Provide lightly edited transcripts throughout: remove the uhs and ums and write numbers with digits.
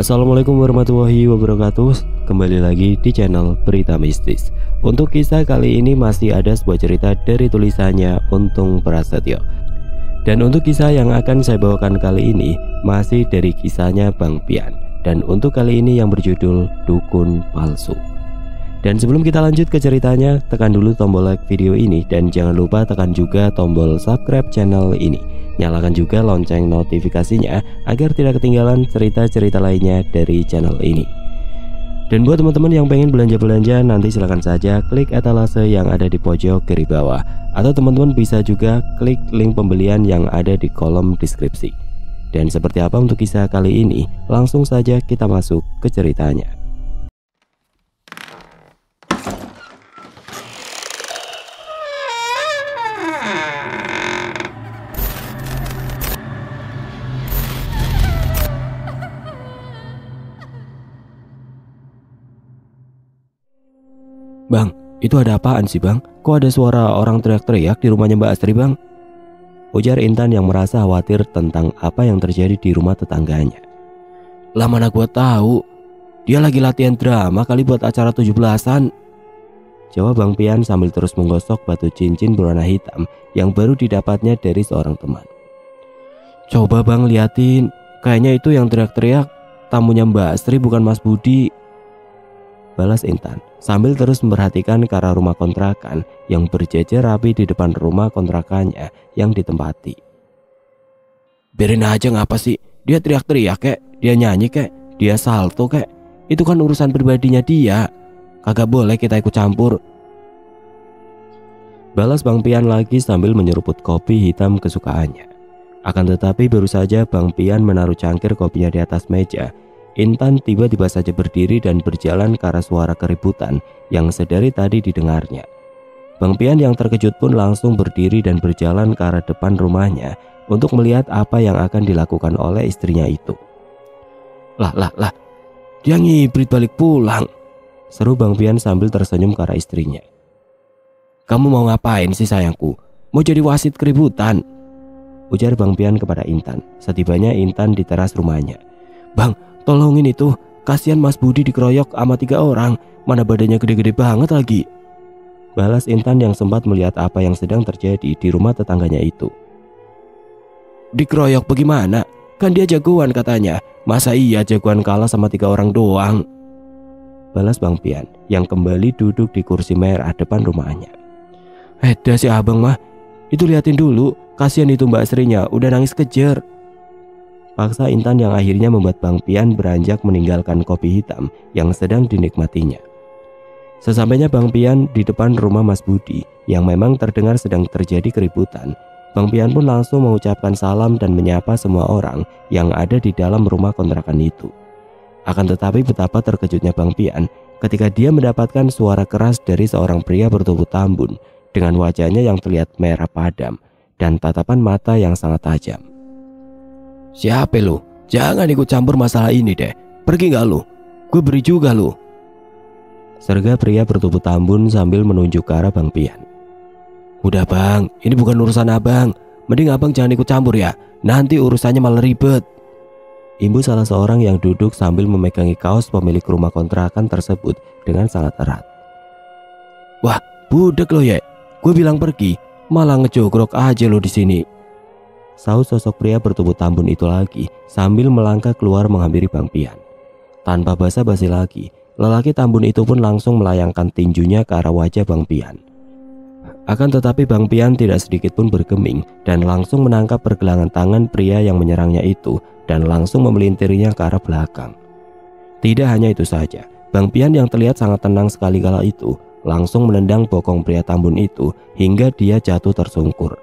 Assalamualaikum warahmatullahi wabarakatuh. Kembali lagi di channel Berita Mistis. Untuk kisah kali ini masih ada sebuah cerita dari tulisannya Untung Prasetyo. Dan untuk kisah yang akan saya bawakan kali ini masih dari kisahnya Bang Pian. Dan untuk kali ini yang berjudul Dukun Palsu. Dan sebelum kita lanjut ke ceritanya, tekan dulu tombol like video ini dan jangan lupa tekan juga tombol subscribe channel ini. Nyalakan juga lonceng notifikasinya agar tidak ketinggalan cerita-cerita lainnya dari channel ini. Dan buat teman-teman yang pengen belanja-belanja, nanti silahkan saja klik etalase yang ada di pojok kiri bawah. Atau teman-teman bisa juga klik link pembelian yang ada di kolom deskripsi. Dan seperti apa untuk kisah kali ini, langsung saja kita masuk ke ceritanya. Bang, itu ada apaan sih bang? Kok ada suara orang teriak-teriak di rumahnya Mbak Astri bang? Ujar Intan yang merasa khawatir tentang apa yang terjadi di rumah tetangganya. Lah mana gua tahu, dia lagi latihan drama kali buat acara 17-an. Jawab Bang Pian sambil terus menggosok batu cincin berwarna hitam yang baru didapatnya dari seorang teman. Coba bang liatin, kayaknya itu yang teriak-teriak tamunya Mbak Astri bukan Mas Budi. Balas Intan sambil terus memperhatikan ke arah rumah kontrakan yang berjejer rapi di depan rumah kontrakannya yang ditempati. Biarin aja ngapa sih? Dia teriak-teriak kek, dia nyanyi kek, dia salto kek. Itu kan urusan pribadinya dia. Kagak boleh kita ikut campur. Balas Bang Pian lagi sambil menyeruput kopi hitam kesukaannya. Akan tetapi baru saja Bang Pian menaruh cangkir kopinya di atas meja, Intan tiba-tiba saja berdiri dan berjalan ke arah suara keributan yang sedari tadi didengarnya. Bang Pian yang terkejut pun langsung berdiri dan berjalan ke arah depan rumahnya untuk melihat apa yang akan dilakukan oleh istrinya itu. Lah, dia ngibrit balik pulang, seru Bang Pian sambil tersenyum ke arah istrinya. Kamu mau ngapain sih sayangku? Mau jadi wasit keributan? Ujar Bang Pian kepada Intan setibanya Intan di teras rumahnya. Bang, tolongin itu, kasihan Mas Budi dikeroyok sama 3 orang, mana badannya gede-gede banget lagi. Balas Intan yang sempat melihat apa yang sedang terjadi di rumah tetangganya itu. Dikeroyok bagaimana? Kan dia jagoan katanya, masa iya jagoan kalah sama 3 orang doang? Balas Bang Pian yang kembali duduk di kursi merah depan rumahnya. Dah si abang mah, itu liatin dulu, kasihan itu Mbak Asrinya udah nangis kejer. Paksa Intan yang akhirnya membuat Bang Pian beranjak meninggalkan kopi hitam yang sedang dinikmatinya. Sesampainya Bang Pian di depan rumah Mas Budi yang memang terdengar sedang terjadi keributan, Bang Pian pun langsung mengucapkan salam dan menyapa semua orang yang ada di dalam rumah kontrakan itu. Akan tetapi betapa terkejutnya Bang Pian ketika dia mendapatkan suara keras dari seorang pria bertubuh tambun dengan wajahnya yang terlihat merah padam dan tatapan mata yang sangat tajam. Siapa lu? Jangan ikut campur masalah ini deh. Pergi gak lu? Gue beri juga lu. Serga pria bertubuh tambun sambil menunjuk ke arah Bang Pian. Udah bang, ini bukan urusan abang. Mending abang jangan ikut campur ya. Nanti urusannya malah ribet. Imbu salah seorang yang duduk sambil memegangi kaos pemilik rumah kontrakan tersebut dengan sangat erat. Wah, budek lo ya. Gue bilang pergi, malah ngejogrok aja lo di sini. Sahut sosok pria bertubuh tambun itu lagi sambil melangkah keluar menghampiri Bang Pian. Tanpa basa-basi lagi, lelaki tambun itu pun langsung melayangkan tinjunya ke arah wajah Bang Pian. Akan tetapi Bang Pian tidak sedikit pun bergeming dan langsung menangkap pergelangan tangan pria yang menyerangnya itu dan langsung memelintirnya ke arah belakang. Tidak hanya itu saja, Bang Pian yang terlihat sangat tenang sekali kala itu langsung menendang bokong pria tambun itu hingga dia jatuh tersungkur.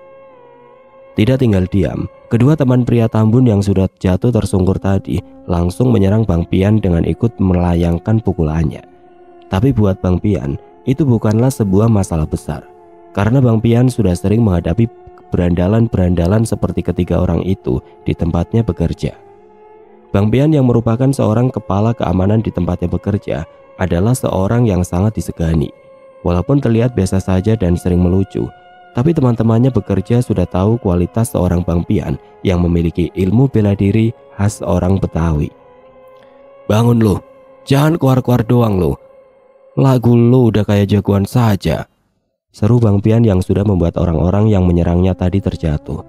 Tidak tinggal diam, kedua teman pria tambun yang sudah jatuh tersungkur tadi langsung menyerang Bang Pian dengan ikut melayangkan pukulannya. Tapi buat Bang Pian, itu bukanlah sebuah masalah besar. Karena Bang Pian sudah sering menghadapi berandalan-berandalan seperti ketiga orang itu di tempatnya bekerja. Bang Pian yang merupakan seorang kepala keamanan di tempatnya bekerja adalah seorang yang sangat disegani. Walaupun terlihat biasa saja dan sering melucu, Tapi teman-temannya bekerja sudah tahu kualitas seorang Bang Pian yang memiliki ilmu bela diri khas orang Betawi. bangun lu. Jangan keluar-keluar doang lu. Lagu lu udah kayak jagoan saja. Seru Bang Pian yang sudah membuat orang-orang yang menyerangnya tadi terjatuh.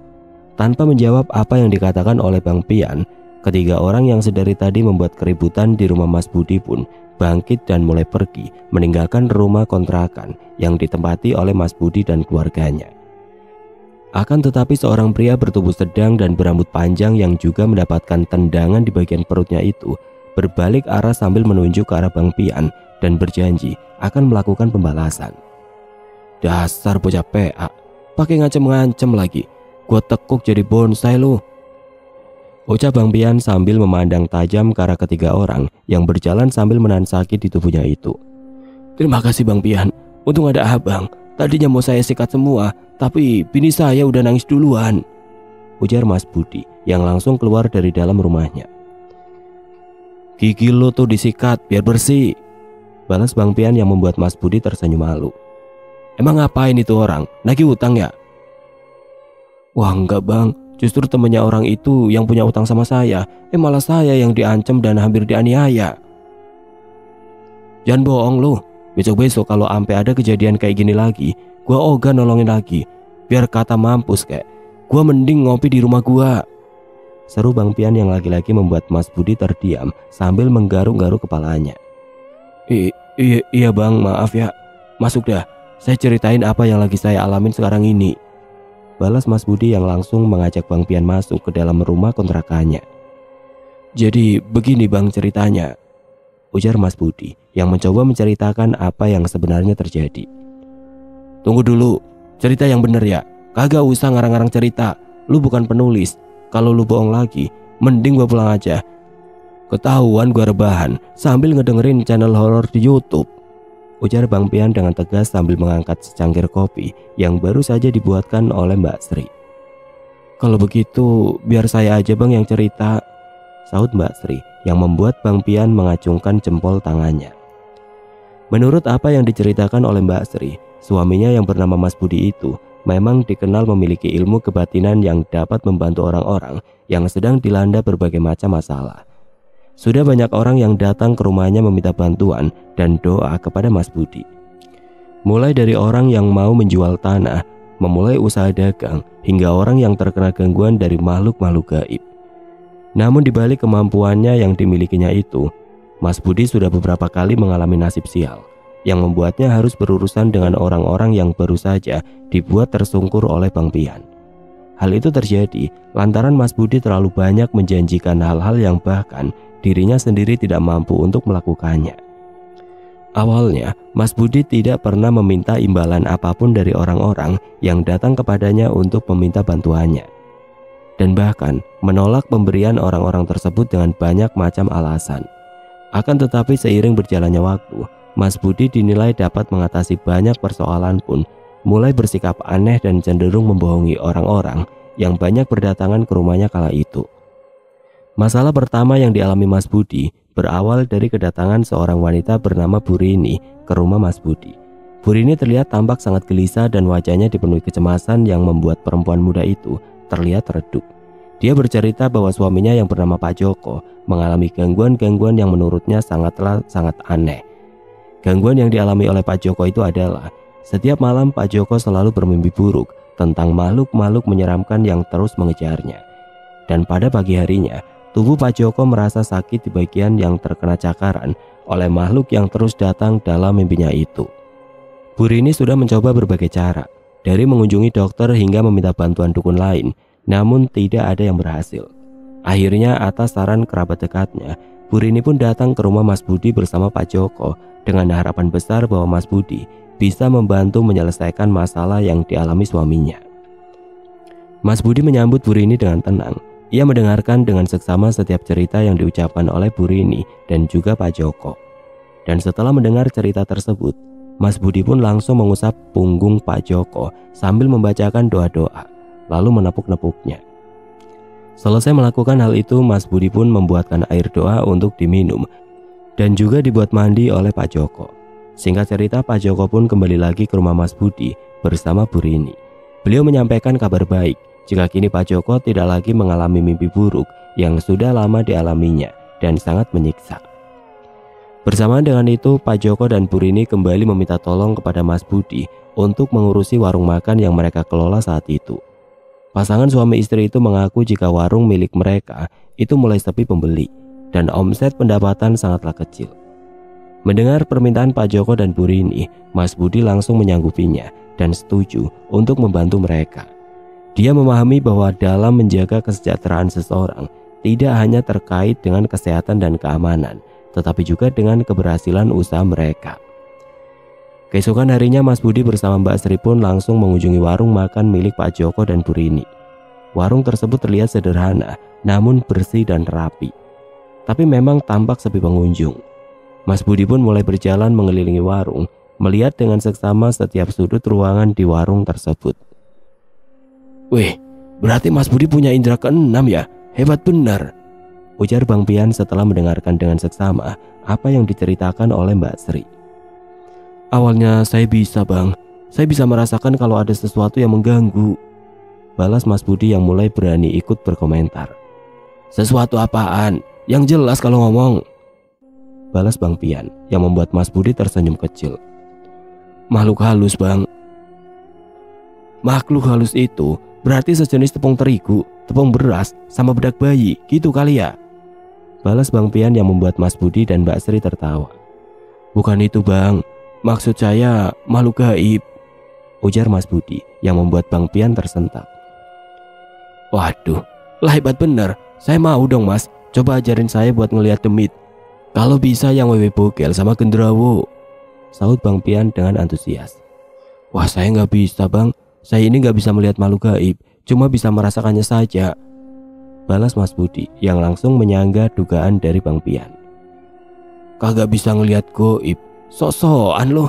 Tanpa menjawab apa yang dikatakan oleh Bang Pian, ketiga orang yang sedari tadi membuat keributan di rumah Mas Budi pun bangkit dan mulai pergi meninggalkan rumah kontrakan yang ditempati oleh Mas Budi dan keluarganya. Akan tetapi seorang pria bertubuh sedang dan berambut panjang yang juga mendapatkan tendangan di bagian perutnya itu berbalik arah sambil menunjuk ke arah Bang Pian dan berjanji akan melakukan pembalasan. Dasar bocah PA, pakai ngancem-ngancem lagi. Gua tekuk jadi bonsai lu. Ucap Bang Pian sambil memandang tajam ke arah ketiga orang yang berjalan sambil menahan sakit di tubuhnya itu. Terima kasih Bang Pian, untung ada abang. Tadinya mau saya sikat semua, tapi bini saya udah nangis duluan, ujar Mas Budi yang langsung keluar dari dalam rumahnya. Gigi lo tuh disikat biar bersih, balas Bang Pian yang membuat Mas Budi tersenyum malu. Emang ngapain itu orang? Nagih utang ya? Wah enggak bang, justru temennya orang itu yang punya utang sama saya. Malah saya yang diancam dan hampir dianiaya. Jangan bohong lu. Besok-besok kalau ampe ada kejadian kayak gini lagi, gua ogah nolongin lagi. Biar kata mampus kek. Gua mending ngopi di rumah gua. Seru Bang Pian yang lagi-lagi membuat Mas Budi terdiam sambil menggaruk-garuk kepalanya. Iya bang, maaf ya. Masuk dah. Saya ceritain apa yang lagi saya alamin sekarang ini, balas Mas Budi yang langsung mengajak Bang Pian masuk ke dalam rumah kontrakannya. Jadi begini bang ceritanya, ujar Mas Budi yang mencoba menceritakan apa yang sebenarnya terjadi. Tunggu dulu, cerita yang bener ya. Kagak usah ngarang-ngarang cerita. Lu bukan penulis. Kalau lu bohong lagi, mending gua pulang aja. Ketahuan gua rebahan sambil ngedengerin channel horor di YouTube, ujar Bang Pian dengan tegas sambil mengangkat secangkir kopi yang baru saja dibuatkan oleh Mbak Sri. Kalau begitu biar saya aja bang yang cerita, sahut Mbak Sri yang membuat Bang Pian mengacungkan jempol tangannya. Menurut apa yang diceritakan oleh Mbak Sri, suaminya yang bernama Mas Budi itu memang dikenal memiliki ilmu kebatinan yang dapat membantu orang-orang yang sedang dilanda berbagai macam masalah. Sudah banyak orang yang datang ke rumahnya meminta bantuan dan doa kepada Mas Budi. Mulai dari orang yang mau menjual tanah, memulai usaha dagang, hingga orang yang terkena gangguan dari makhluk-makhluk gaib. Namun di balik kemampuannya yang dimilikinya itu, Mas Budi sudah beberapa kali mengalami nasib sial yang membuatnya harus berurusan dengan orang-orang yang baru saja dibuat tersungkur oleh Bang Pian. Hal itu terjadi lantaran Mas Budi terlalu banyak menjanjikan hal-hal yang bahkan dirinya sendiri tidak mampu untuk melakukannya. Awalnya, Mas Budi tidak pernah meminta imbalan apapun dari orang-orang yang datang kepadanya untuk meminta bantuannya, dan bahkan menolak pemberian orang-orang tersebut dengan banyak macam alasan. Akan tetapi seiring berjalannya waktu, Mas Budi dinilai dapat mengatasi banyak persoalan pun mulai bersikap aneh dan cenderung membohongi orang-orang yang banyak berdatangan ke rumahnya kala itu. Masalah pertama yang dialami Mas Budi berawal dari kedatangan seorang wanita bernama Bu Rini ke rumah Mas Budi. Bu Rini terlihat tampak sangat gelisah dan wajahnya dipenuhi kecemasan yang membuat perempuan muda itu terlihat redup. Dia bercerita bahwa suaminya yang bernama Pak Joko mengalami gangguan-gangguan yang menurutnya sangat aneh. Gangguan yang dialami oleh Pak Joko itu adalah setiap malam Pak Joko selalu bermimpi buruk tentang makhluk-makhluk menyeramkan yang terus mengejarnya. Dan pada pagi harinya, tubuh Pak Joko merasa sakit di bagian yang terkena cakaran oleh makhluk yang terus datang dalam mimpinya itu. Bu Rini sudah mencoba berbagai cara, dari mengunjungi dokter hingga meminta bantuan dukun lain, namun tidak ada yang berhasil. Akhirnya atas saran kerabat dekatnya, Bu Rini pun datang ke rumah Mas Budi bersama Pak Joko dengan harapan besar bahwa Mas Budi bisa membantu menyelesaikan masalah yang dialami suaminya. Mas Budi menyambut Bu Rini dengan tenang. Ia mendengarkan dengan seksama setiap cerita yang diucapkan oleh Bu Rini dan juga Pak Joko. Dan setelah mendengar cerita tersebut, Mas Budi pun langsung mengusap punggung Pak Joko sambil membacakan doa-doa, lalu menepuk-nepuknya. Selesai melakukan hal itu, Mas Budi pun membuatkan air doa untuk diminum dan juga dibuat mandi oleh Pak Joko. Singkat cerita, Pak Joko pun kembali lagi ke rumah Mas Budi bersama Bu Rini. Beliau menyampaikan kabar baik jika kini Pak Joko tidak lagi mengalami mimpi buruk yang sudah lama dialaminya dan sangat menyiksa. Bersamaan dengan itu, Pak Joko dan Bu Rini kembali meminta tolong kepada Mas Budi untuk mengurusi warung makan yang mereka kelola saat itu. Pasangan suami istri itu mengaku jika warung milik mereka itu mulai sepi pembeli dan omset pendapatan sangatlah kecil. Mendengar permintaan Pak Joko dan Bu Rini, Mas Budi langsung menyanggupinya dan setuju untuk membantu mereka. Dia memahami bahwa dalam menjaga kesejahteraan seseorang tidak hanya terkait dengan kesehatan dan keamanan, tetapi juga dengan keberhasilan usaha mereka. Keesokan harinya Mas Budi bersama Mbak Sri pun langsung mengunjungi warung makan milik Pak Joko dan Bu Rini. Warung tersebut terlihat sederhana, namun bersih dan rapi. Tapi memang tampak sepi pengunjung. Mas Budi pun mulai berjalan mengelilingi warung, melihat dengan seksama setiap sudut ruangan di warung tersebut. "Wih, berarti Mas Budi punya indera keenam ya? Hebat benar," ujar Bang Pian setelah mendengarkan dengan seksama apa yang diceritakan oleh Mbak Sri. "Awalnya saya bisa, Bang. Saya bisa merasakan kalau ada sesuatu yang mengganggu," balas Mas Budi yang mulai berani ikut berkomentar. "Sesuatu apaan? Yang jelas kalau ngomong," balas Bang Pian yang membuat Mas Budi tersenyum kecil. "Makhluk halus, Bang." "Makhluk halus itu berarti sejenis tepung terigu, tepung beras, sama bedak bayi, gitu kali ya?" balas Bang Pian yang membuat Mas Budi dan Mbak Sri tertawa. "Bukan itu, Bang. Maksud saya makhluk gaib," ujar Mas Budi yang membuat Bang Pian tersentak. "Waduh, lah hebat bener. Saya mau dong, Mas. Coba ajarin saya buat ngelihat demit. Kalau bisa yang wewe bogel sama genderuwo," sahut Bang Pian dengan antusias. "Wah, saya nggak bisa, Bang. Saya ini nggak bisa melihat makhluk gaib, cuma bisa merasakannya saja," balas Mas Budi yang langsung menyangga dugaan dari Bang Pian. "Kagak bisa ngelihat goib, sok-sokan loh,"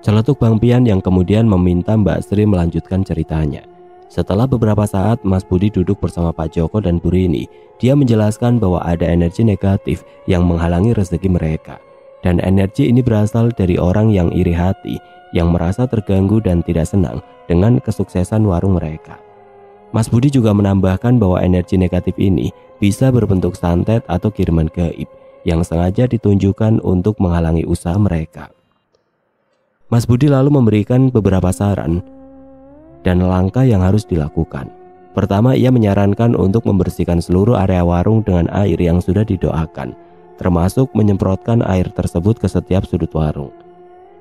celetuk Bang Pian yang kemudian meminta Mbak Sri melanjutkan ceritanya. Setelah beberapa saat Mas Budi duduk bersama Pak Joko dan Bu Rini, dia menjelaskan bahwa ada energi negatif yang menghalangi rezeki mereka. Dan energi ini berasal dari orang yang iri hati, yang merasa terganggu dan tidak senang dengan kesuksesan warung mereka. Mas Budi juga menambahkan bahwa energi negatif ini bisa berbentuk santet atau kiriman gaib yang sengaja ditunjukkan untuk menghalangi usaha mereka. Mas Budi lalu memberikan beberapa saran dan langkah yang harus dilakukan. Pertama, ia menyarankan untuk membersihkan seluruh area warung dengan air yang sudah didoakan, termasuk menyemprotkan air tersebut ke setiap sudut warung.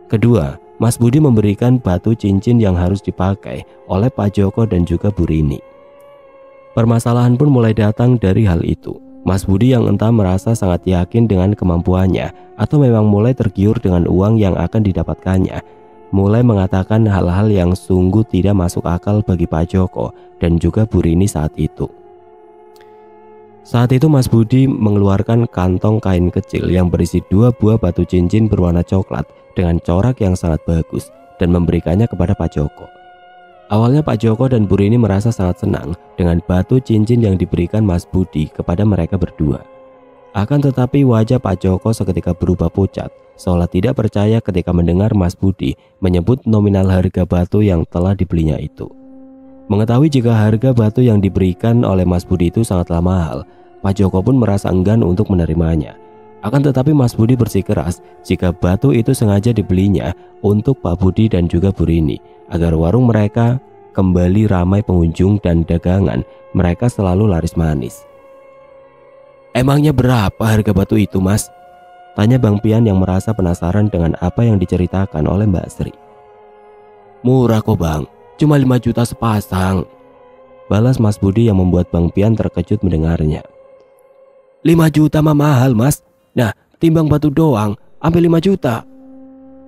Kedua, Mas Budi memberikan batu cincin yang harus dipakai oleh Pak Joko dan juga Bu Rini. Permasalahan pun mulai datang dari hal itu. Mas Budi yang entah merasa sangat yakin dengan kemampuannya atau memang mulai tergiur dengan uang yang akan didapatkannya, mulai mengatakan hal-hal yang sungguh tidak masuk akal bagi Pak Joko dan juga Bu Rini saat itu. Saat itu Mas Budi mengeluarkan kantong kain kecil yang berisi 2 buah batu cincin berwarna coklat dengan corak yang sangat bagus dan memberikannya kepada Pak Joko. Awalnya Pak Joko dan Bu Rini merasa sangat senang dengan batu cincin yang diberikan Mas Budi kepada mereka berdua. Akan tetapi wajah Pak Joko seketika berubah pucat, seolah tidak percaya ketika mendengar Mas Budi menyebut nominal harga batu yang telah dibelinya itu. Mengetahui jika harga batu yang diberikan oleh Mas Budi itu sangatlah mahal, Pak Joko pun merasa enggan untuk menerimanya. Akan tetapi Mas Budi bersikeras jika batu itu sengaja dibelinya untuk Pak Budi dan juga Bu Rini, agar warung mereka kembali ramai pengunjung dan dagangan mereka selalu laris manis. "Emangnya berapa harga batu itu, Mas?" tanya Bang Pian yang merasa penasaran dengan apa yang diceritakan oleh Mbak Sri. "Murah kok, Bang. Cuma 5 juta sepasang," balas Mas Budi yang membuat Bang Pian terkejut mendengarnya. 5 juta mah mahal, Mas. Nah, timbang batu doang, sampai 5 juta.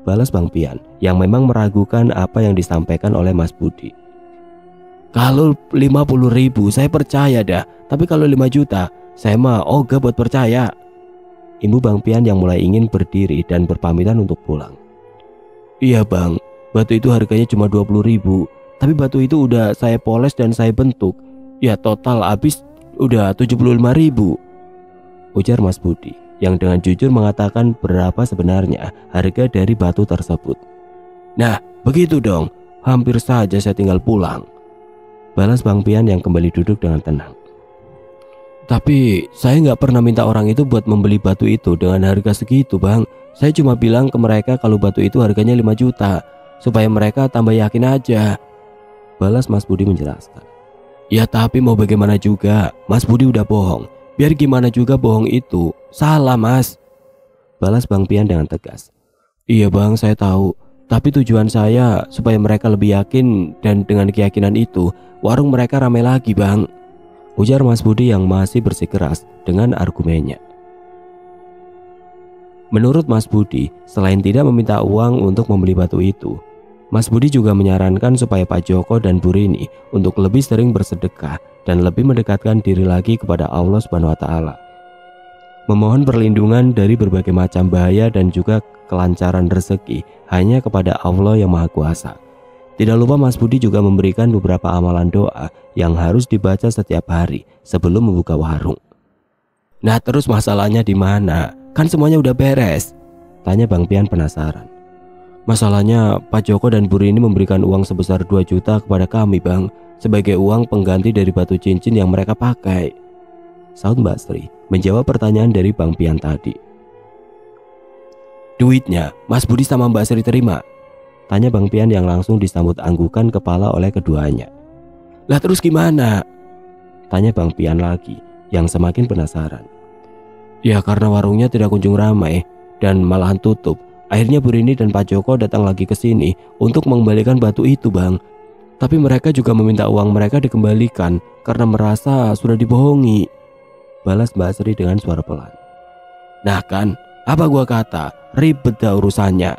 Balas Bang Pian yang memang meragukan apa yang disampaikan oleh Mas Budi. "Kalau 50.000 saya percaya dah, tapi kalau 5 juta saya mah ogah buat percaya." Ibu Bang Pian yang mulai ingin berdiri dan berpamitan untuk pulang. "Iya Bang, batu itu harganya cuma 20.000, tapi batu itu udah saya poles dan saya bentuk. Ya total habis udah 75.000. Ujar Mas Budi yang dengan jujur mengatakan berapa sebenarnya harga dari batu tersebut. "Nah begitu dong, hampir saja saya tinggal pulang," balas Bang Pian yang kembali duduk dengan tenang. Tapi saya nggak pernah minta orang itu buat membeli batu itu dengan harga segitu bang. Saya cuma bilang ke mereka kalau batu itu harganya 5 juta supaya mereka tambah yakin aja, balas Mas Budi menjelaskan. Ya tapi mau bagaimana juga, Mas Budi udah bohong. Biar gimana juga bohong itu salah mas, balas Bang Pian dengan tegas. Iya bang, saya tahu. Tapi tujuan saya supaya mereka lebih yakin, dan dengan keyakinan itu warung mereka ramai lagi bang, ujar Mas Budi yang masih bersikeras dengan argumennya. Menurut Mas Budi, selain tidak meminta uang untuk membeli batu itu, Mas Budi juga menyarankan supaya Pak Joko dan Bu Rini untuk lebih sering bersedekah dan lebih mendekatkan diri lagi kepada Allah Subhanahu wa taala. Memohon perlindungan dari berbagai macam bahaya dan juga kelancaran rezeki hanya kepada Allah yang Maha Kuasa. Tidak lupa Mas Budi juga memberikan beberapa amalan doa yang harus dibaca setiap hari sebelum membuka warung. Nah terus masalahnya di mana? Kan semuanya udah beres, tanya Bang Pian penasaran. Masalahnya Pak Joko dan Bu Rini memberikan uang sebesar 2 juta kepada kami bang, sebagai uang pengganti dari batu cincin yang mereka pakai, saud Mbak Sri menjawab pertanyaan dari Bang Pian tadi. Duitnya Mas Budi sama Mbak Sri terima, tanya Bang Pian yang langsung disambut anggukan kepala oleh keduanya. Lah terus gimana? Tanya Bang Pian lagi yang semakin penasaran. Ya karena warungnya tidak kunjung ramai dan malahan tutup. Akhirnya Bu Rini dan Pak Joko datang lagi ke sini untuk mengembalikan batu itu bang. Tapi mereka juga meminta uang mereka dikembalikan karena merasa sudah dibohongi, balas Mbak Sri dengan suara pelan. Nah kan, apa gua kata, ribet dah urusannya,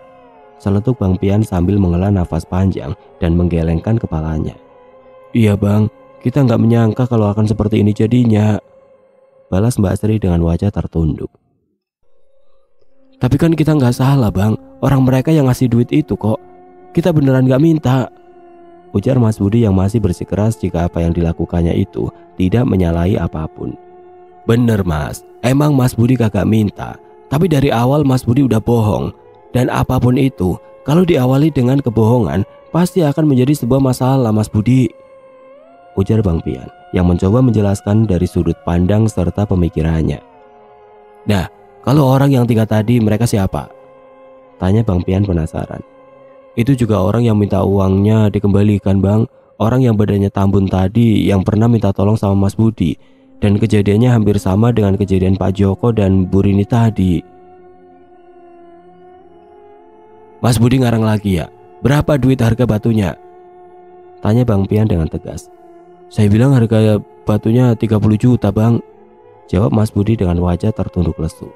seletuk Bang Pian sambil menghela nafas panjang dan menggelengkan kepalanya. Iya bang, kita nggak menyangka kalau akan seperti ini jadinya, balas Mbak Sri dengan wajah tertunduk. Tapi kan kita nggak salah bang, orang mereka yang ngasih duit itu kok. Kita beneran nggak minta, ujar Mas Budi yang masih bersikeras jika apa yang dilakukannya itu tidak menyalahi apapun. Bener mas, emang Mas Budi kagak minta. Tapi dari awal Mas Budi udah bohong. Dan apapun itu, kalau diawali dengan kebohongan, pasti akan menjadi sebuah masalah Mas Budi, ujar Bang Pian yang mencoba menjelaskan dari sudut pandang serta pemikirannya. Nah, kalau orang yang tinggal tadi mereka siapa? Tanya Bang Pian penasaran. Itu juga orang yang minta uangnya dikembalikan bang. Orang yang badannya tambun tadi yang pernah minta tolong sama Mas Budi. Dan kejadiannya hampir sama dengan kejadian Pak Joko dan Bu Rini tadi. Mas Budi ngarang lagi ya? Berapa duit harga batunya? Tanya Bang Pian dengan tegas. Saya bilang harga batunya 30 juta bang, jawab Mas Budi dengan wajah tertunduk lesu.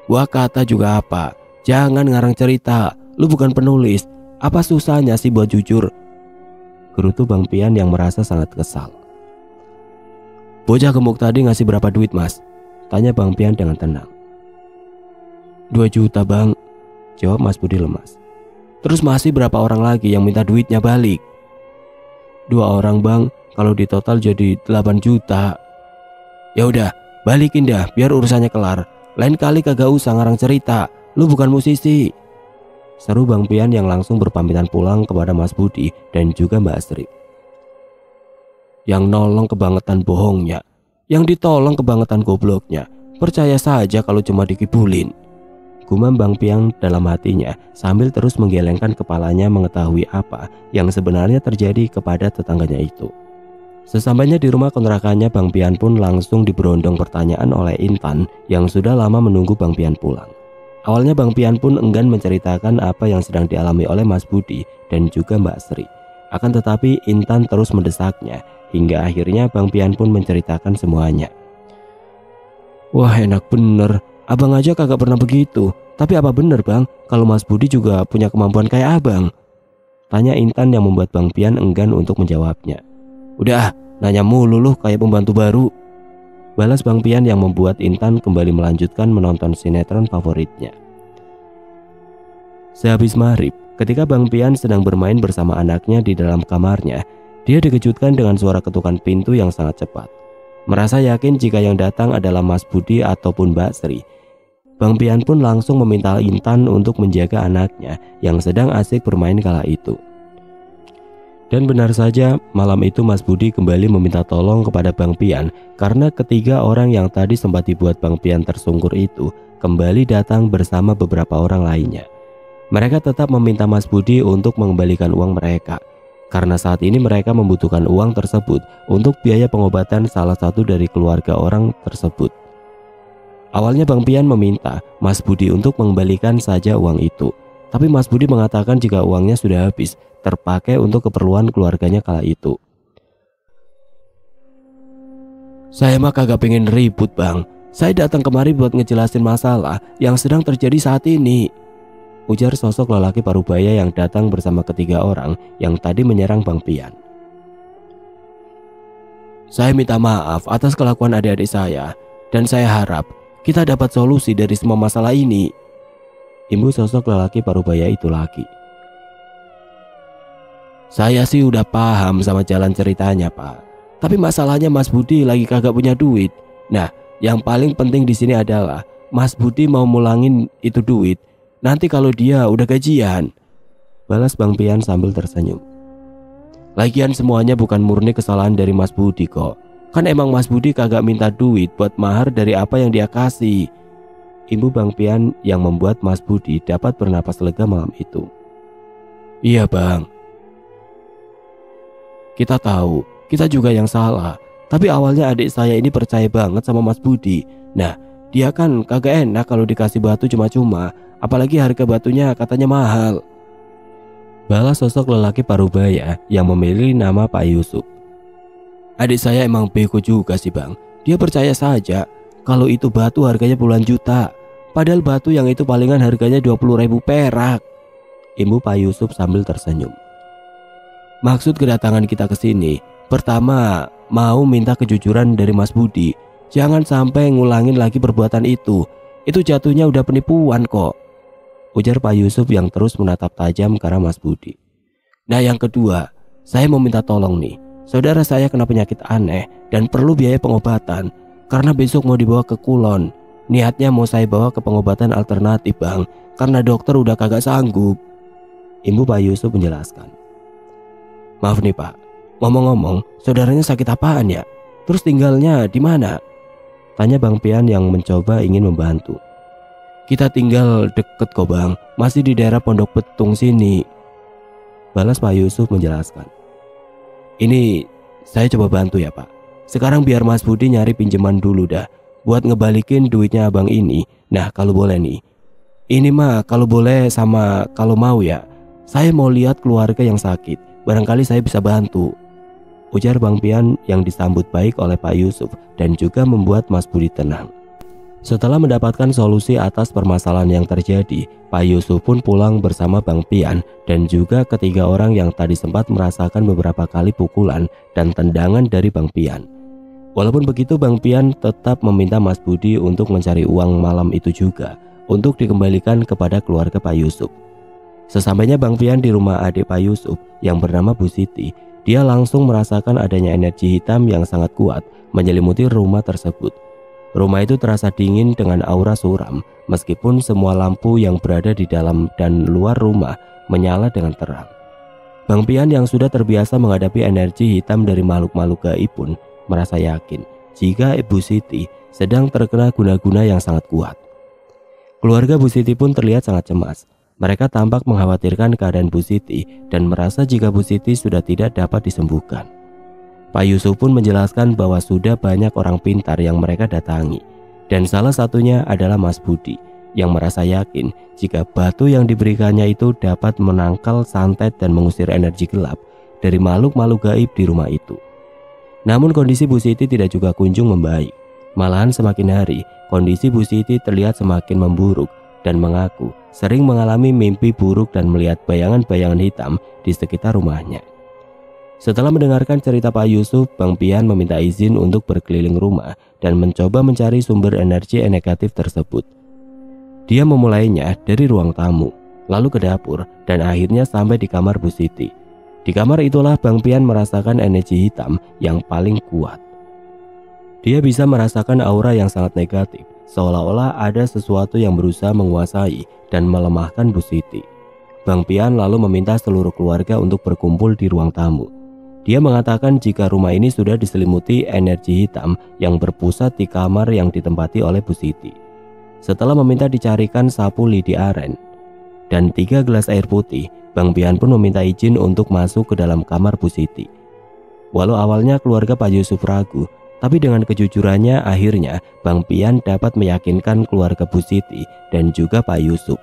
Gua kata juga apa? Jangan ngarang cerita. Lu bukan penulis. Apa susahnya sih buat jujur? Gerutu Bang Pian yang merasa sangat kesal. Bocah gemuk tadi ngasih berapa duit mas? Tanya Bang Pian dengan tenang. 2 juta bang, jawab Mas Budi lemas. Terus masih berapa orang lagi yang minta duitnya balik? 2 orang bang, kalau di total jadi 8 juta. Ya udah, balikin dah biar urusannya kelar. Lain kali kagak usah ngarang cerita, lu bukan musisi, seru Bang Pian yang langsung berpamitan pulang kepada Mas Budi dan juga Mbak Sri. Yang nolong kebangetan bohongnya, yang ditolong kebangetan gobloknya. Percaya saja kalau cuma dikibulin, gumam Bang Pian dalam hatinya sambil terus menggelengkan kepalanya mengetahui apa yang sebenarnya terjadi kepada tetangganya itu. Sesampainya di rumah kontrakannya, Bang Pian pun langsung diberondong pertanyaan oleh Intan yang sudah lama menunggu Bang Pian pulang. Awalnya Bang Pian pun enggan menceritakan apa yang sedang dialami oleh Mas Budi dan juga Mbak Sri. Akan tetapi Intan terus mendesaknya hingga akhirnya Bang Pian pun menceritakan semuanya. Wah enak bener, abang aja kagak pernah begitu. Tapi apa bener bang kalau Mas Budi juga punya kemampuan kayak abang? Tanya Intan yang membuat Bang Pian enggan untuk menjawabnya. Udah, nanya mulu lu kayak pembantu baru, balas Bang Pian yang membuat Intan kembali melanjutkan menonton sinetron favoritnya. Sehabis maghrib, ketika Bang Pian sedang bermain bersama anaknya di dalam kamarnya, dia dikejutkan dengan suara ketukan pintu yang sangat cepat. Merasa yakin jika yang datang adalah Mas Budi ataupun Mbak Sri, Bang Pian pun langsung meminta Intan untuk menjaga anaknya yang sedang asik bermain kala itu. Dan benar saja, malam itu Mas Budi kembali meminta tolong kepada Bang Pian karena ketiga orang yang tadi sempat dibuat Bang Pian tersungkur itu kembali datang bersama beberapa orang lainnya. Mereka tetap meminta Mas Budi untuk mengembalikan uang mereka karena saat ini mereka membutuhkan uang tersebut untuk biaya pengobatan salah satu dari keluarga orang tersebut. Awalnya Bang Pian meminta Mas Budi untuk mengembalikan saja uang itu, tapi Mas Budi mengatakan jika uangnya sudah habis, terpakai untuk keperluan keluarganya kala itu. Saya mah kagak pengen ribut bang, saya datang kemari buat ngejelasin masalah yang sedang terjadi saat ini, ujar sosok lelaki parubaya yang datang bersama ketiga orang yang tadi menyerang Bang Pian. Saya minta maaf atas kelakuan adik-adik saya, dan saya harap kita dapat solusi dari semua masalah ini, imbu sosok lelaki parubaya itu lagi. Saya sih udah paham sama jalan ceritanya pak, tapi masalahnya Mas Budi lagi kagak punya duit. Nah, yang paling penting di sini adalah Mas Budi mau mulangin itu duit nanti kalau dia udah gajian, balas Bang Pian sambil tersenyum. Lagian semuanya bukan murni kesalahan dari Mas Budi kok, kan emang Mas Budi kagak minta duit buat mahar dari apa yang dia kasih, imbu Bang Pian yang membuat Mas Budi dapat bernapas lega malam itu. Iya bang, kita tahu, kita juga yang salah. Tapi awalnya adik saya ini percaya banget sama Mas Budi. Nah, dia kan kagak enak kalau dikasih batu cuma-cuma, apalagi harga batunya katanya mahal, balas sosok lelaki parubaya yang memilih nama Pak Yusuf. Adik saya emang bego juga sih bang. Dia percaya saja kalau itu batu harganya puluhan juta, padahal batu yang itu palingan harganya 20.000 perak, imbu Pak Yusuf sambil tersenyum. Maksud kedatangan kita ke sini, pertama mau minta kejujuran dari Mas Budi. Jangan sampai ngulangin lagi perbuatan itu. Itu jatuhnya udah penipuan kok, ujar Pak Yusuf yang terus menatap tajam ke arah Mas Budi. Nah yang kedua, saya mau minta tolong nih. Saudara saya kena penyakit aneh dan perlu biaya pengobatan. Karena besok mau dibawa ke Kulon. Niatnya mau saya bawa ke pengobatan alternatif bang, karena dokter udah kagak sanggup, imbu Pak Yusuf menjelaskan. Maaf nih pak, ngomong-ngomong, saudaranya sakit apaan ya? Terus tinggalnya di mana? Tanya Bang Pian yang mencoba ingin membantu. Kita tinggal deket kok bang, masih di daerah Pondok Petung sini, balas Pak Yusuf menjelaskan. Ini saya coba bantu ya pak. Sekarang biar Mas Budi nyari pinjaman dulu dah, buat ngebalikin duitnya abang ini. Nah kalau boleh nih, ini mah kalau boleh sama kalau mau ya, saya mau lihat keluarga yang sakit. Barangkali saya bisa bantu, ujar Bang Pian yang disambut baik oleh Pak Yusuf dan juga membuat Mas Budi tenang. Setelah mendapatkan solusi atas permasalahan yang terjadi, Pak Yusuf pun pulang bersama Bang Pian dan juga ketiga orang yang tadi sempat merasakan beberapa kali pukulan dan tendangan dari Bang Pian. Walaupun begitu, Bang Pian tetap meminta Mas Budi untuk mencari uang malam itu juga untuk dikembalikan kepada keluarga Pak Yusuf. Sesampainya Bang Pian di rumah adik Pak Yusuf yang bernama Bu Siti, dia langsung merasakan adanya energi hitam yang sangat kuat menyelimuti rumah tersebut. Rumah itu terasa dingin dengan aura suram, meskipun semua lampu yang berada di dalam dan luar rumah menyala dengan terang. Bang Pian yang sudah terbiasa menghadapi energi hitam dari makhluk-makhluk gaib pun merasa yakin jika Ibu Siti sedang terkena guna-guna yang sangat kuat. Keluarga Bu Siti pun terlihat sangat cemas. Mereka tampak mengkhawatirkan keadaan Bu Siti dan merasa jika Bu Siti sudah tidak dapat disembuhkan. Pak Yusuf pun menjelaskan bahwa sudah banyak orang pintar yang mereka datangi, dan salah satunya adalah Mas Budi yang merasa yakin jika batu yang diberikannya itu dapat menangkal santet dan mengusir energi gelap dari makhluk-makhluk gaib di rumah itu. Namun kondisi Bu Siti tidak juga kunjung membaik. Malahan semakin hari kondisi Bu Siti terlihat semakin memburuk dan mengaku sering mengalami mimpi buruk dan melihat bayangan-bayangan hitam di sekitar rumahnya. Setelah mendengarkan cerita Pak Yusuf, Bang Pian meminta izin untuk berkeliling rumah dan mencoba mencari sumber energi negatif tersebut. Dia memulainya dari ruang tamu, lalu ke dapur, dan akhirnya sampai di kamar Bu Siti. Di kamar itulah Bang Pian merasakan energi hitam yang paling kuat. Dia bisa merasakan aura yang sangat negatif, seolah-olah ada sesuatu yang berusaha menguasai dan melemahkan Bu Siti. Bang Pian lalu meminta seluruh keluarga untuk berkumpul di ruang tamu. Dia mengatakan jika rumah ini sudah diselimuti energi hitam yang berpusat di kamar yang ditempati oleh Bu Siti. Setelah meminta dicarikan sapu lidi aren dan 3 gelas air putih, Bang Pian pun meminta izin untuk masuk ke dalam kamar Bu Siti. Walau awalnya keluarga Pak Yusuf ragu, tapi dengan kejujurannya akhirnya Bang Pian dapat meyakinkan keluarga Bu Siti dan juga Pak Yusuf.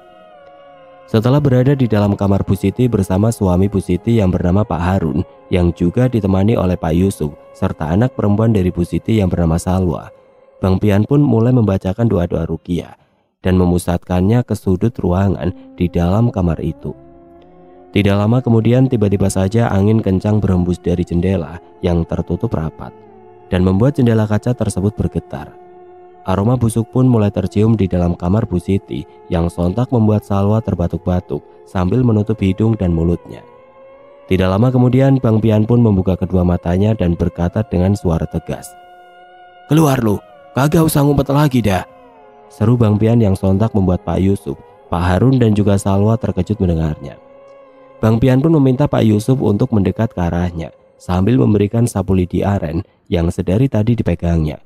Setelah berada di dalam kamar Bu Siti bersama suami Bu Siti yang bernama Pak Harun, yang juga ditemani oleh Pak Yusuf serta anak perempuan dari Bu Siti yang bernama Salwa, Bang Pian pun mulai membacakan doa-doa ruqyah dan memusatkannya ke sudut ruangan di dalam kamar itu. Tidak lama kemudian tiba-tiba saja angin kencang berhembus dari jendela yang tertutup rapat dan membuat jendela kaca tersebut bergetar. Aroma busuk pun mulai tercium di dalam kamar Bu Siti yang sontak membuat Salwa terbatuk-batuk sambil menutup hidung dan mulutnya. Tidak lama kemudian Bang Pian pun membuka kedua matanya dan berkata dengan suara tegas, "Keluar lu, kagak usah ngumpet lagi dah." Seru Bang Pian yang sontak membuat Pak Yusuf, Pak Harun dan juga Salwa terkejut mendengarnya. Bang Pian pun meminta Pak Yusuf untuk mendekat ke arahnya sambil memberikan sapu lidi aren yang sedari tadi dipegangnya.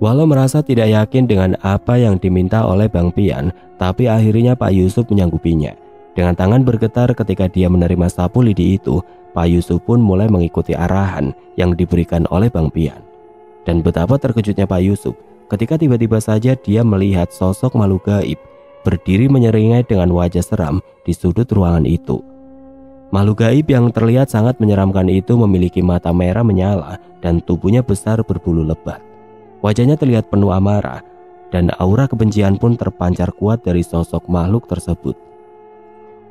Walau merasa tidak yakin dengan apa yang diminta oleh Bang Pian, tapi akhirnya Pak Yusuf menyanggupinya. Dengan tangan bergetar ketika dia menerima sapu lidi itu, Pak Yusuf pun mulai mengikuti arahan yang diberikan oleh Bang Pian. Dan betapa terkejutnya Pak Yusuf ketika tiba-tiba saja dia melihat sosok makhluk gaib berdiri menyeringai dengan wajah seram di sudut ruangan itu. Makhluk gaib yang terlihat sangat menyeramkan itu memiliki mata merah menyala dan tubuhnya besar berbulu lebat. Wajahnya terlihat penuh amarah dan aura kebencian pun terpancar kuat dari sosok makhluk tersebut.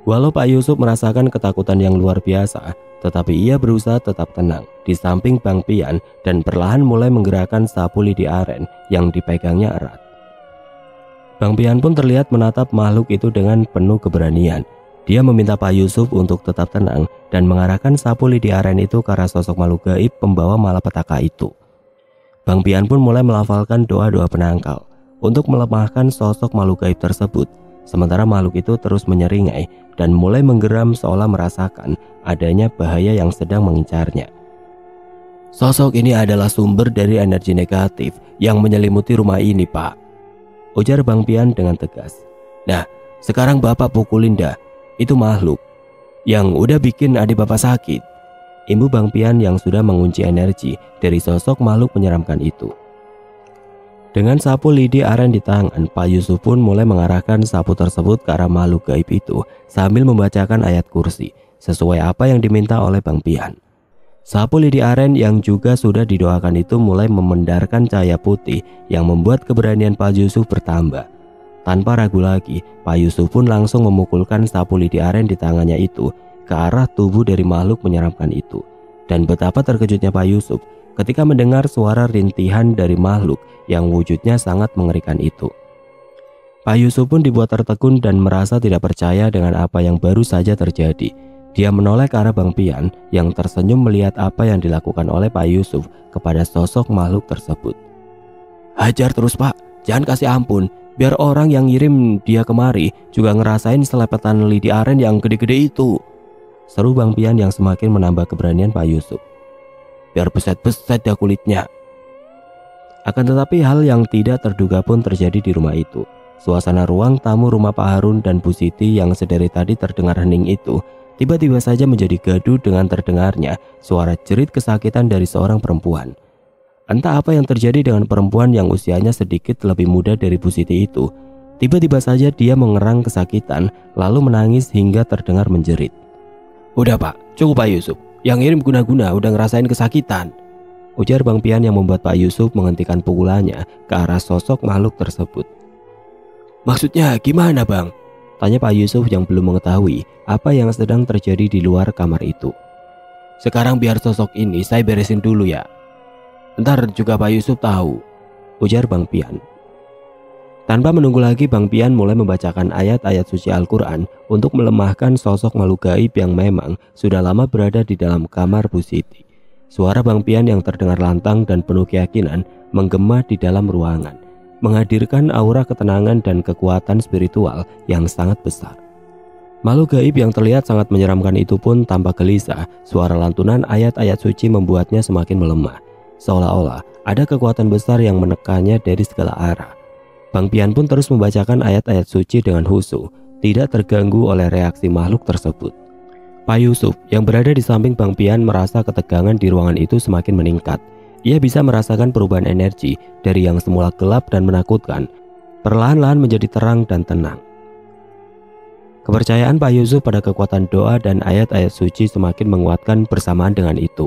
Walau Pak Yusuf merasakan ketakutan yang luar biasa, tetapi ia berusaha tetap tenang di samping Bang Pian dan perlahan mulai menggerakkan sapu lidi aren yang dipegangnya erat. Bang Pian pun terlihat menatap makhluk itu dengan penuh keberanian. Dia meminta Pak Yusuf untuk tetap tenang dan mengarahkan sapu lidi aren itu ke arah sosok makhluk gaib pembawa malapetaka itu. Bang Pian pun mulai melafalkan doa-doa penangkal untuk melemahkan sosok makhluk gaib tersebut. Sementara makhluk itu terus menyeringai dan mulai menggeram seolah merasakan adanya bahaya yang sedang mengincarnya. "Sosok ini adalah sumber dari energi negatif yang menyelimuti rumah ini, Pak," ujar Bang Pian dengan tegas. "Nah, sekarang Bapak pukulin dah itu makhluk yang udah bikin adik Bapak sakit," imbu Bang Pian yang sudah mengunci energi dari sosok makhluk menyeramkan itu. Dengan sapu lidi aren di tangan, Pak Yusuf pun mulai mengarahkan sapu tersebut ke arah makhluk gaib itu sambil membacakan ayat kursi sesuai apa yang diminta oleh Bang Pian. Sapu lidi aren yang juga sudah didoakan itu mulai memendarkan cahaya putih yang membuat keberanian Pak Yusuf bertambah. Tanpa ragu lagi, Pak Yusuf pun langsung memukulkan sapu lidi aren di tangannya itu ke arah tubuh dari makhluk menyeramkan itu. Dan betapa terkejutnya Pak Yusuf ketika mendengar suara rintihan dari makhluk yang wujudnya sangat mengerikan itu. Pak Yusuf pun dibuat tertegun dan merasa tidak percaya dengan apa yang baru saja terjadi. Dia menoleh ke arah Bang Pian yang tersenyum melihat apa yang dilakukan oleh Pak Yusuf kepada sosok makhluk tersebut. "Hajar terus Pak, jangan kasih ampun, biar orang yang ngirim dia kemari juga ngerasain selepetan lidi aren yang gede-gede itu," seru Bang Pian yang semakin menambah keberanian Pak Yusuf. "Biar beset-beset dah kulitnya." Akan tetapi hal yang tidak terduga pun terjadi di rumah itu. Suasana ruang tamu rumah Pak Harun dan Bu Siti yang sedari tadi terdengar hening itu tiba-tiba saja menjadi gaduh dengan terdengarnya suara jerit kesakitan dari seorang perempuan. Entah apa yang terjadi dengan perempuan yang usianya sedikit lebih muda dari Bu Siti itu. Tiba-tiba saja dia mengerang kesakitan lalu menangis hingga terdengar menjerit. "Udah Pak, cukup Pak Yusuf. Yang ngirim guna-guna udah ngerasain kesakitan," ujar Bang Pian yang membuat Pak Yusuf menghentikan pukulannya ke arah sosok makhluk tersebut. "Maksudnya gimana Bang?" tanya Pak Yusuf yang belum mengetahui apa yang sedang terjadi di luar kamar itu. "Sekarang biar sosok ini saya beresin dulu ya. Ntar juga Pak Yusuf tahu," ujar Bang Pian. Tanpa menunggu lagi, Bang Pian mulai membacakan ayat-ayat suci Al-Quran untuk melemahkan sosok makhluk gaib yang memang sudah lama berada di dalam kamar Bu Siti. Suara Bang Pian yang terdengar lantang dan penuh keyakinan menggema di dalam ruangan, menghadirkan aura ketenangan dan kekuatan spiritual yang sangat besar. Makhluk gaib yang terlihat sangat menyeramkan itu pun tampak gelisah. Suara lantunan ayat-ayat suci membuatnya semakin melemah, seolah-olah ada kekuatan besar yang menekannya dari segala arah. Bang Pian pun terus membacakan ayat-ayat suci dengan khusyuk, tidak terganggu oleh reaksi makhluk tersebut. Pak Yusuf yang berada di samping Bang Pian merasa ketegangan di ruangan itu semakin meningkat. Ia bisa merasakan perubahan energi dari yang semula gelap dan menakutkan, perlahan-lahan menjadi terang dan tenang. Kepercayaan Pak Yusuf pada kekuatan doa dan ayat-ayat suci semakin menguatkan bersamaan dengan itu.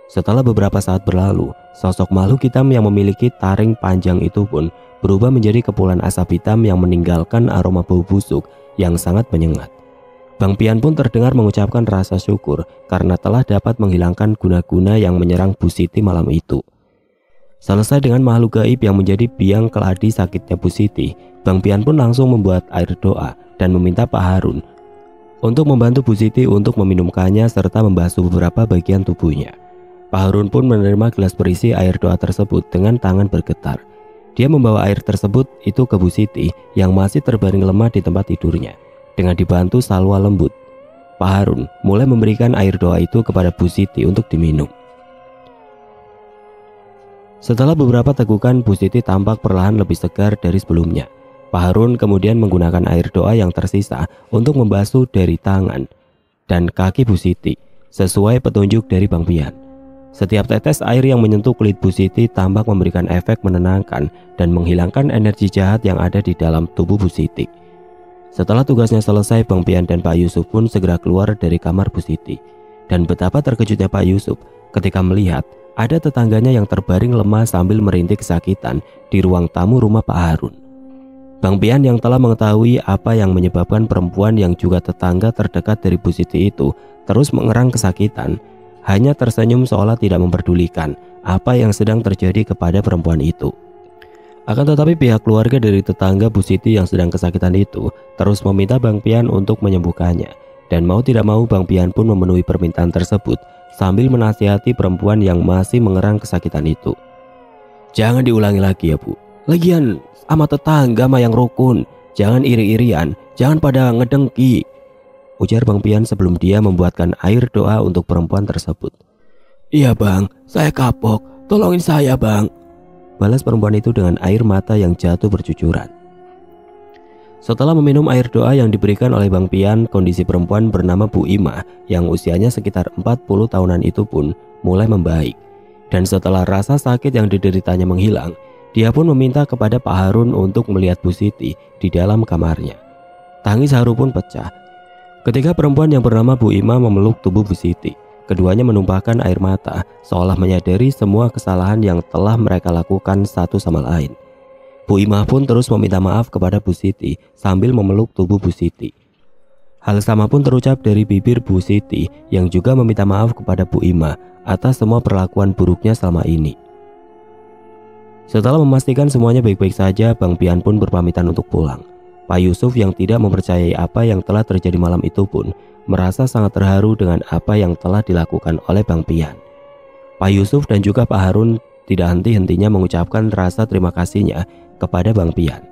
Setelah beberapa saat berlalu, sosok makhluk hitam yang memiliki taring panjang itu pun berubah menjadi kepulan asap hitam yang meninggalkan aroma bau busuk yang sangat menyengat. Bang Pian pun terdengar mengucapkan rasa syukur karena telah dapat menghilangkan guna-guna yang menyerang Bu Siti malam itu. Selesai dengan makhluk gaib yang menjadi biang keladi sakitnya Bu Siti, Bang Pian pun langsung membuat air doa dan meminta Pak Harun untuk membantu Bu Siti untuk meminumkannya serta membasuh beberapa bagian tubuhnya. Pak Harun pun menerima gelas berisi air doa tersebut dengan tangan bergetar. Dia membawa air tersebut itu ke Bu Siti yang masih terbaring lemah di tempat tidurnya. Dengan dibantu salwa lembut, Pak Harun mulai memberikan air doa itu kepada Bu Siti untuk diminum. Setelah beberapa tegukan, Bu Siti tampak perlahan lebih segar dari sebelumnya. Pak Harun kemudian menggunakan air doa yang tersisa untuk membasuh dari tangan dan kaki Bu Siti sesuai petunjuk dari Bang Pian. Setiap tetes air yang menyentuh kulit Bu Siti tampak memberikan efek menenangkan dan menghilangkan energi jahat yang ada di dalam tubuh Bu Siti. Setelah tugasnya selesai, Bang Pian dan Pak Yusuf pun segera keluar dari kamar Bu Siti. Dan betapa terkejutnya Pak Yusuf ketika melihat ada tetangganya yang terbaring lemah sambil merintih kesakitan di ruang tamu rumah Pak Harun. Bang Pian yang telah mengetahui apa yang menyebabkan perempuan yang juga tetangga terdekat dari Bu Siti itu terus mengerang kesakitan, hanya tersenyum seolah tidak memperdulikan apa yang sedang terjadi kepada perempuan itu. Akan tetapi pihak keluarga dari tetangga Bu Siti yang sedang kesakitan itu terus meminta Bang Pian untuk menyembuhkannya. Dan mau tidak mau Bang Pian pun memenuhi permintaan tersebut sambil menasihati perempuan yang masih mengerang kesakitan itu. "Jangan diulangi lagi ya Bu. Lagian sama tetangga mah yang rukun. Jangan iri-irian, jangan pada ngedengki," ujar Bang Pian sebelum dia membuatkan air doa untuk perempuan tersebut. "Iya Bang, saya kapok. Tolongin saya Bang," balas perempuan itu dengan air mata yang jatuh bercucuran. Setelah meminum air doa yang diberikan oleh Bang Pian, kondisi perempuan bernama Bu Ima yang usianya sekitar 40 tahunan itu pun mulai membaik. Dan setelah rasa sakit yang dideritanya menghilang, dia pun meminta kepada Pak Harun untuk melihat Bu Siti di dalam kamarnya. Tangis haru pun pecah ketika perempuan yang bernama Bu Ima memeluk tubuh Bu Siti. Keduanya menumpahkan air mata seolah menyadari semua kesalahan yang telah mereka lakukan satu sama lain. Bu Ima pun terus meminta maaf kepada Bu Siti sambil memeluk tubuh Bu Siti. Hal sama pun terucap dari bibir Bu Siti yang juga meminta maaf kepada Bu Ima atas semua perlakuan buruknya selama ini. Setelah memastikan semuanya baik-baik saja, Bang Pian pun berpamitan untuk pulang. Pak Yusuf yang tidak mempercayai apa yang telah terjadi malam itu pun merasa sangat terharu dengan apa yang telah dilakukan oleh Bang Pian. Pak Yusuf dan juga Pak Harun tidak henti-hentinya mengucapkan rasa terima kasihnya kepada Bang Pian.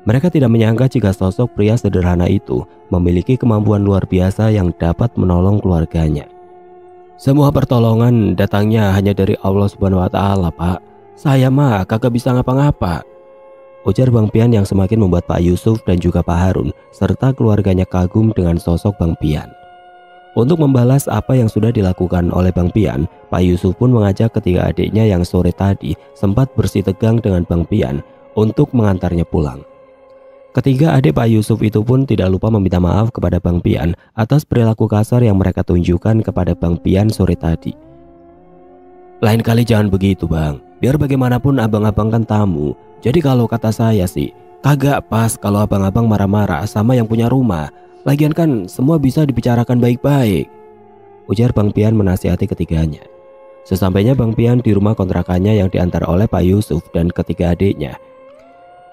Mereka tidak menyangka jika sosok pria sederhana itu memiliki kemampuan luar biasa yang dapat menolong keluarganya. "Semua pertolongan datangnya hanya dari Allah Subhanahu wa Ta'ala, Pak. Saya mah kagak bisa ngapa-ngapa," ujar Bang Pian yang semakin membuat Pak Yusuf dan juga Pak Harun serta keluarganya kagum dengan sosok Bang Pian. Untuk membalas apa yang sudah dilakukan oleh Bang Pian, Pak Yusuf pun mengajak ketiga adiknya yang sore tadi sempat bersitegang dengan Bang Pian untuk mengantarnya pulang. Ketiga adik Pak Yusuf itu pun tidak lupa meminta maaf kepada Bang Pian atas perilaku kasar yang mereka tunjukkan kepada Bang Pian sore tadi. "Lain kali jangan begitu Bang, biar bagaimanapun abang-abang kan tamu. Jadi kalau kata saya sih, kagak pas kalau abang-abang marah-marah sama yang punya rumah. Lagian kan semua bisa dibicarakan baik-baik," ujar Bang Pian menasihati ketiganya. Sesampainya Bang Pian di rumah kontrakannya yang diantar oleh Pak Yusuf dan ketiga adiknya,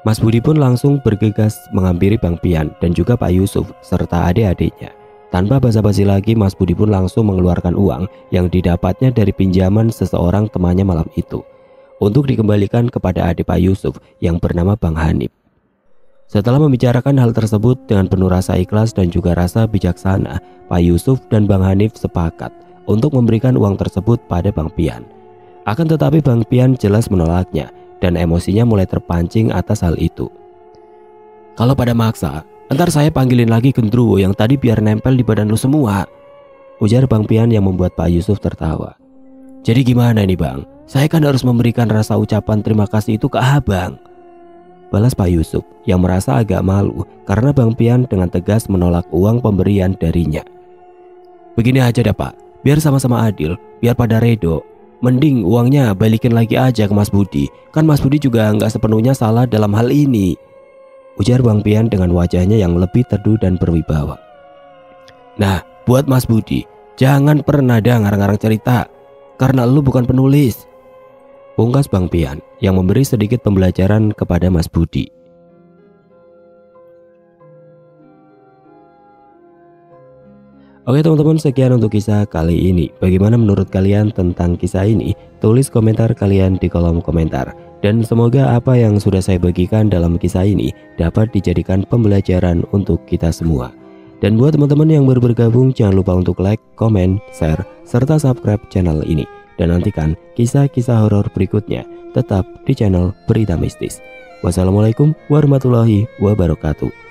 Mas Budi pun langsung bergegas menghampiri Bang Pian dan juga Pak Yusuf serta adik-adiknya. Tanpa basa-basi lagi, Mas Budi pun langsung mengeluarkan uang yang didapatnya dari pinjaman seseorang temannya malam itu untuk dikembalikan kepada adik Pak Yusuf yang bernama Bang Hanif. Setelah membicarakan hal tersebut dengan penuh rasa ikhlas dan juga rasa bijaksana, Pak Yusuf dan Bang Hanif sepakat untuk memberikan uang tersebut pada Bang Pian. Akan tetapi Bang Pian jelas menolaknya dan emosinya mulai terpancing atas hal itu. "Kalau pada maksa, ntar saya panggilin lagi gendruwo yang tadi biar nempel di badan lu semua," ujar Bang Pian yang membuat Pak Yusuf tertawa. "Jadi gimana nih Bang? Saya kan harus memberikan rasa ucapan terima kasih itu ke abang," balas Pak Yusuf yang merasa agak malu karena Bang Pian dengan tegas menolak uang pemberian darinya. "Begini aja dah Pak, biar sama-sama adil, biar pada redo. Mending uangnya balikin lagi aja ke Mas Budi. Kan Mas Budi juga nggak sepenuhnya salah dalam hal ini," ujar Bang Pian dengan wajahnya yang lebih teduh dan berwibawa. "Nah, buat Mas Budi, jangan pernah dah ngarang-ngarang cerita, karena lu bukan penulis," pungkas Bang Pian yang memberi sedikit pembelajaran kepada Mas Budi. Oke teman-teman, sekian untuk kisah kali ini. Bagaimana menurut kalian tentang kisah ini? Tulis komentar kalian di kolom komentar. Dan semoga apa yang sudah saya bagikan dalam kisah ini dapat dijadikan pembelajaran untuk kita semua. Dan buat teman-teman yang baru bergabung, jangan lupa untuk like, komen, share, serta subscribe channel ini. Dan nantikan kisah-kisah horor berikutnya tetap di channel Berita Mistis. Wassalamualaikum warahmatullahi wabarakatuh.